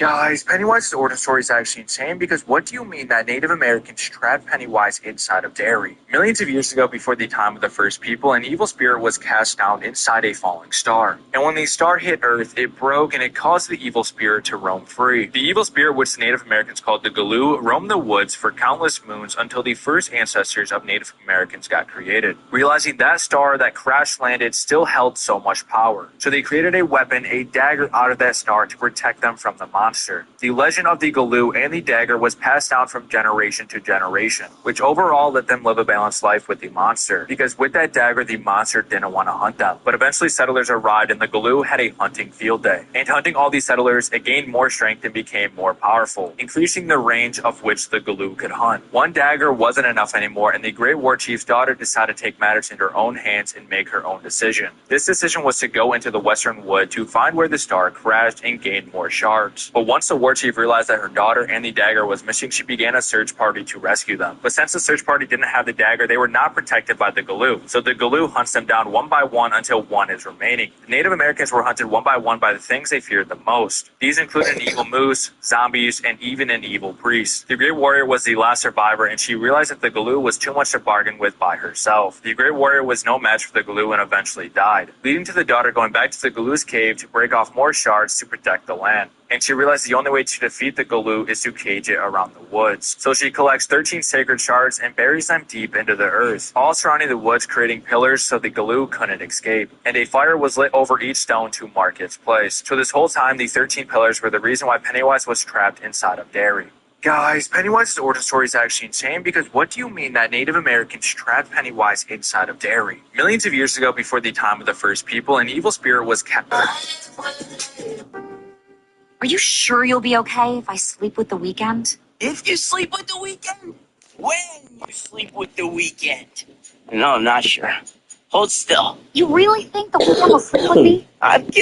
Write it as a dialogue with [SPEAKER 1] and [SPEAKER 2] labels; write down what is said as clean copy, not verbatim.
[SPEAKER 1] Guys, Pennywise's origin story is actually insane because what do you mean that Native Americans trapped Pennywise inside of Derry? Millions of years ago, before the time of the first people, an evil spirit was cast down inside a falling star. And when the star hit Earth, it broke and it caused the evil spirit to roam free. The evil spirit, which the Native Americans called the Galoo, roamed the woods for countless moons until the first ancestors of Native Americans got created. Realizing that star that crash landed still held so much power. So they created a weapon, a dagger out of that star to protect them from the monster. The legend of the Galoo and the dagger was passed down from generation to generation, which overall let them live a balanced life with the monster, because with that dagger the monster didn't want to hunt them. But eventually settlers arrived and the Galoo had a hunting field day. And hunting all these settlers, it gained more strength and became more powerful, increasing the range of which the Galoo could hunt. One dagger wasn't enough anymore, and the Great War Chief's daughter decided to take matters into her own hands and make her own decision. This decision was to go into the western wood to find where the star crashed and gain more shards. But once the war chief realized that her daughter and the dagger was missing, she began a search party to rescue them. But since the search party didn't have the dagger, they were not protected by the Galoo. So the Galoo hunts them down one by one until one is remaining. The Native Americans were hunted one by one by the things they feared the most. These include an evil moose, zombies, and even an evil priest. The Great Warrior was the last survivor, and she realized that the Galoo was too much to bargain with by herself. The Great Warrior was no match for the Galoo and eventually died, leading to the daughter going back to the Galoo's cave to break off more shards to protect the land. And she realized the only way to defeat the Galoo is to cage it around the woods. So she collects 13 sacred shards and buries them deep into the earth, all surrounding the woods, creating pillars so the Galoo couldn't escape. And a fire was lit over each stone to mark its place. So this whole time, the 13 pillars were the reason why Pennywise was trapped inside of Derry. Guys, Pennywise's origin story is actually insane because what do you mean that Native Americans trapped Pennywise inside of Derry? Millions of years ago, before the time of the first people, an evil spirit was kept.
[SPEAKER 2] Are you sure you'll be okay if I sleep with the weekend?
[SPEAKER 3] If you sleep with the weekend? When you sleep with the weekend? No, I'm not sure. Hold still.
[SPEAKER 2] You really think the woman will sleep with me?
[SPEAKER 3] I'm giving